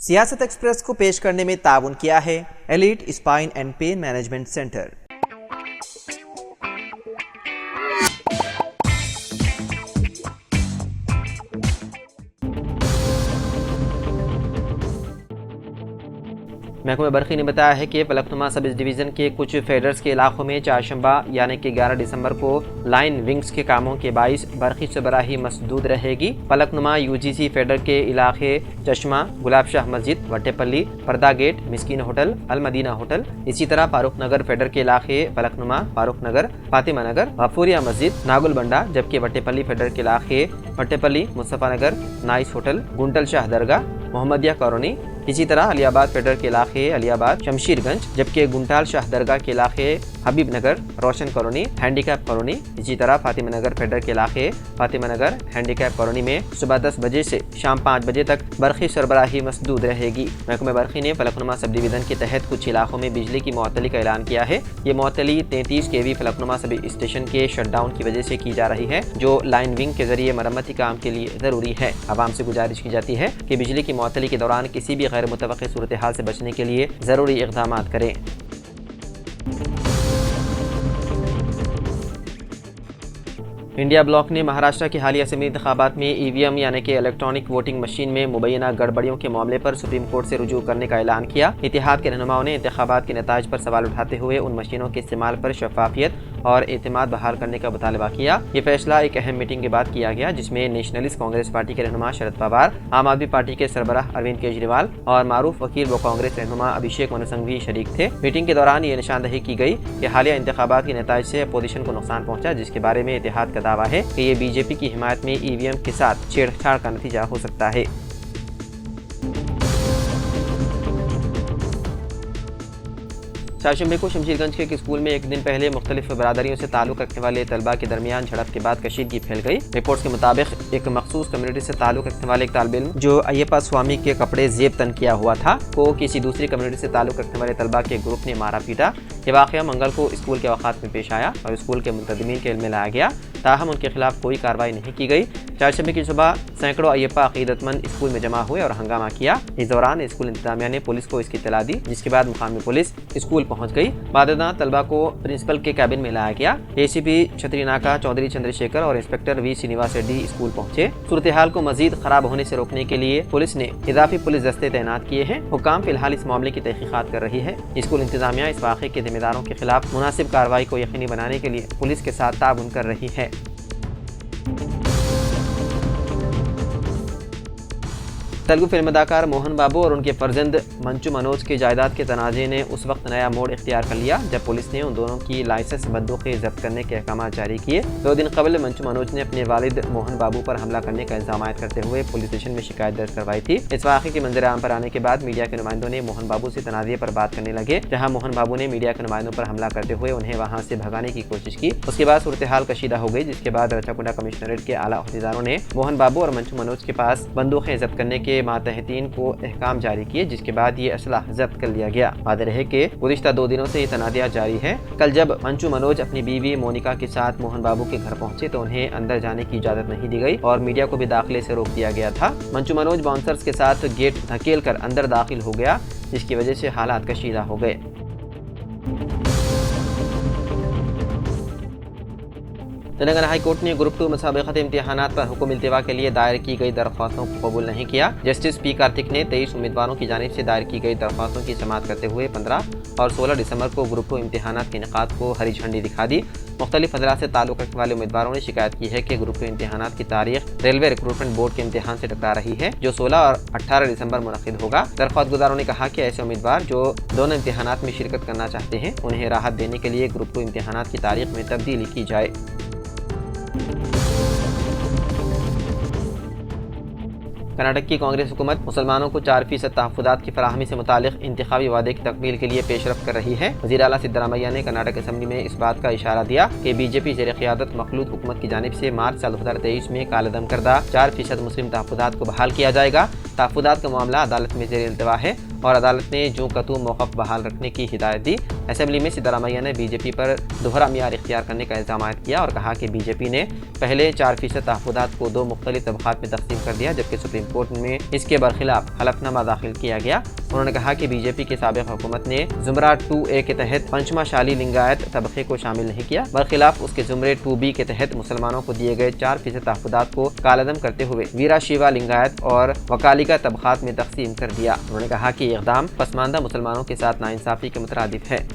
सियासत एक्सप्रेस को पेश करने में ताउन किया है elite spine and pain management centre. महकमा बरखी ने बताया है कि फलकनुमा सब डिवीज़न के कुछ फेडर्स के इलाकों में चारशंबा यानी कि 11 दिसंबर को लाइन विंग्स के कामों के बाइस बरखी सरबराही मसदूद रहेगी। फलकनुमा यूजीसी फेडर के इलाके चश्मा, गुलाब शाह मस्जिद, वट्टेपल्ली, पर्दा गेट, मिस्कीन होटल, अल मदीना होटल, इसी तरह फारूक नगर फेडर के इलाके फलकनुमा, फारूक नगर, फातिमा नगर, गफूरिया मस्जिद, नागुलबंडा, जबकि वट्टेपल्ली फेडर के इलाके वट्टेपल्ली, मुस्तफ़ा नगर, नाइस होटल, गुंटल शाह दरगाह, मोहम्मदिया कॉलोनी, इसी तरह अलियाबाद फेडर के इलाके अलियाबाद, शमशीरगंज, जबकि गुंटाल शाह दरगाह के इलाके हबीब नगर, रोशन कॉलोनी, हैंडीकैप कॉलोनी, इसी तरह फातिमा नगर फेडर के इलाके फातिमा नगर, हैंडीकैप कॉलोनी में सुबह 10 बजे से शाम 5 बजे तक बरखी सरबराही मसदूद रहेगी। महकमा बरखी ने फलकनुमा सब डिवीज़न के तहत कुछ इलाकों में बिजली की मुअत्तली का ऐलान किया है। ये मुअत्तली 33 kV फलकनुमा सब स्टेशन के शटडाउन की वजह से की जा रही है, जो लाइन विंग के जरिए मरम्मती काम के लिए ज़रूरी है। आवाम से गुजारिश की जाती है कि बिजली की मुअत्तली के दौरान किसी भी गैर मुतवक्की सूरत हाल से बचने के लिए ज़रूरी इक़दाम करें। इंडिया ब्लॉक ने महाराष्ट्र के हालिया असेंबली इंतखाबात में ईवीएम यानी कि इलेक्ट्रॉनिक वोटिंग मशीन में मुबैना गड़बड़ियों के मामले पर सुप्रीम कोर्ट से रुजू करने का ऐलान किया। इत्तेहाद के रहनुमाओं ने इंतखाबात के नताइज पर सवाल उठाते हुए उन मशीनों के इस्तेमाल पर शफाफियत और एतमाद बहाल करने का मुतालबा किया। ये फैसला एक अहम मीटिंग के बाद किया गया, जिसमें नेशनलिस्ट कांग्रेस पार्टी के रहनुमा शरद पवार, आम आदमी पार्टी के सरबराह अरविंद केजरीवाल और मारूफ वकील व कांग्रेस रहनुमा अभिषेक मनु सिंघवी शरीक थे। मीटिंग के दौरान ये निशानदही की गई कि हालिया इंतखाबात के नताइज से अपोजिशन को नुकसान पहुंचा, जिसके बारे में इत्तेहाद का दावा है कि ये बीजेपी की हिमायत में ईवीएम के साथ छेड़छाड़ का नतीजा हो सकता है। चारशंबे को शमशीरगंज के एक स्कूल में एक दिन पहले मुख्तलिफ बरादरियों से ताल्लुक़ रखने वाले तलबा के दरमियान झड़प के बाद कशीदगी फैल गई। रिपोर्ट्स के मुताबिक एक मखसूस कम्युनिटी से ताल्लुक़ रखने वाले एक तालिब इल्म जो अय्यप्पा स्वामी के कपड़े जेब तन किया हुआ था को किसी दूसरी कम्युनिटी से ताल्लुक़ रखने वाले तलबा के ग्रुप ने मारा पीटा। ये वाक़या मंगल को स्कूल के अवकात में पेश आया और स्कूल के मुंतज़मीन के इल्म में लाया गया, ताहम उनके खिलाफ कोई कार्रवाई नहीं की गई। चारशंबे की सुबह सैकड़ों अय्यप्पा अकीदतमंद स्कूल में जमा हुए और हंगामा किया। इस दौरान स्कूल इंतजामिया ने पुलिस को इसकी इत्तला दी, जिसके बाद मुकामी पुलिस स्कूल पहुंच गई। बादना तलबा को प्रिंसिपल के कैबिन में लाया गया। एसीपी छतरी नाका चौधरी चंद्रशेखर और inspector V Srinivas Reddy school पहुंचे। सूरत हाल को मजीद खराब होने से रोकने के लिए पुलिस ने इजाफी पुलिस दस्ते तैनात किए हैं। हुकाम फिलहाल इस मामले की तहकीकात कर रही है। स्कूल इंतजामिया इस वाक़े के जिम्मेदारों के खिलाफ मुनासिब कार्रवाई को यकीनी बनाने के लिए पुलिस के साथ ताउन कर रही है। तेलुगु फिल्म अदाकार मोहन बाबू और उनके फर्जंद मंचू मनोज की जायदाद के तनाज़े ने उस वक्त नया मोड़ इख्तियार कर लिया जब पुलिस ने उन दोनों की लाइसेंस बंदूकें जब्त करने के अहकाम जारी किए। 2 दिन कबल मंचू मनोज ने अपने वालिद मोहन बाबू पर हमला करने का इल्जाम आयद करते हुए पुलिस स्टेशन में शिकायत दर्ज करवाई थी। इस वाक़े के मंजर आम पर आने के बाद मीडिया के नुमाइंदों ने मोहन बाबू से तनाज़े पर बात करने लगे, जहाँ मोहन बाबू ने मीडिया के नुमाइंदों पर हमला करते हुए उन्हें वहाँ से भगाने की कोशिश की। उसके बाद सूरत हाल कशीदा हो गई, जिसके बाद रचाकुंडा कमिश्नरेट के आला अहदेदारों ने मोहन बाबू और मंचू मनोज के पास बंदूकें जब्त करने के मातहतीन को अहकाम जारी किए, जिसके बाद ये असलाह जब्त कर लिया गया। वादे रहे कि गुज़िश्ता 2 दिनों से ये तनाज़ा जारी है। कल जब मंचू मनोज अपनी बीवी मोनिका के साथ मोहन बाबू के घर पहुंचे तो उन्हें अंदर जाने की इजाजत नहीं दी गई और मीडिया को भी दाखिले से रोक दिया गया था। मंचू मनोज बाउंसर्स के साथ गेट धकेल कर अंदर दाखिल हो गया, जिसकी वजह से हालात कशीदा हो गए। तेलंगाना हाई कोर्ट ने ग्रुप 2 मुसाबिकत इम्तिहानात पर हुक्म इल्तिवा के लिए दायर की गई दरख्वास्तों को कबूल नहीं किया। जस्टिस पी कार्तिक ने 23 उम्मीदवारों की जानिब से दायर की गई दरख्वास्तों की समाअत करते हुए 15 और 16 दिसंबर को ग्रुप 2 इम्तिहानात के इनेकाद को हरी झंडी दिखा दी। मुख्तलिफ अजला से ताल्लुक़ रखने वाले उम्मीदवारों ने शिकायत की है कि ग्रुप 2 इम्तिहानात की तारीख रेलवे रिक्रूटमेंट बोर्ड के इम्तिहान से टकरा रही है, जो 16 और 18 दिसंबर मुनक़िद होगा। दरख्वास्त गुज़ारों ने कहा कि ऐसे उम्मीदवार जो दोनों इम्तिहानात में शिरकत करना चाहते हैं, उन्हें राहत देने के लिए ग्रुप 2 इम्तिहानात की तारीख में तब्दीली की जाए। कर्नाटक की कांग्रेस हुकूमत मुसलमानों को 4% तहफ़्फ़ुज़ात की फराहमी से मुतालिक इंतखाबी वादे की तकमील के लिए पेशरफ कर रही है। वज़ीर आला सिद्धरामैया ने कर्नाटक असेंबली में इस बात का इशारा दिया कि बीजेपी ज़ेर क़ियादत मखलूत हुकूमत की जानिब से मार्च साल 2023 में कालेदम करदा 4% मुस्लिम तहफ़्फ़ुज़ात को बहाल किया जाएगा। तहफ़्फ़ुज़ात का मामला अदालत में ज़ेर इल्तिवा है और अदालत ने जूं कतू मौक़िफ़ बहाल रखने की हिदायत दी। असेंबली में सिद्धारमैया ने बीजेपी पर दोहरा मियार इख्तियार करने का इल्ज़ाम आयद किया और कहा कि बीजेपी ने पहले 4% तहफ़्फ़ुज़ात को 2 मुख्तलिफ तबक़ात में तक़सीम कर दिया, जबकि सुप्रीम कोर्ट में इसके बरखिलाफ़ हलफनामा दाखिल किया गया। उन्होंने कहा कि बीजेपी की साबिक़ हुकूमत ने ज़ुमरा 2A के तहत पंचमाशाली लिंगायत तबक़े को शामिल नहीं किया, बरखिलाफ़ उसके ज़ुमरे 2B के तहत मुसलमानों को दिए गए 4% तहफ़्फ़ुज़ात को कालअदम करते हुए वीरा शिवा लिंगायत और वकालिका तबक़ात में तक़सीम कर दिया। उन्होंने कहा कि इक़दाम पसमानदा मुसलमानों के साथ नाइंसाफ़ी के मुतरादिफ है।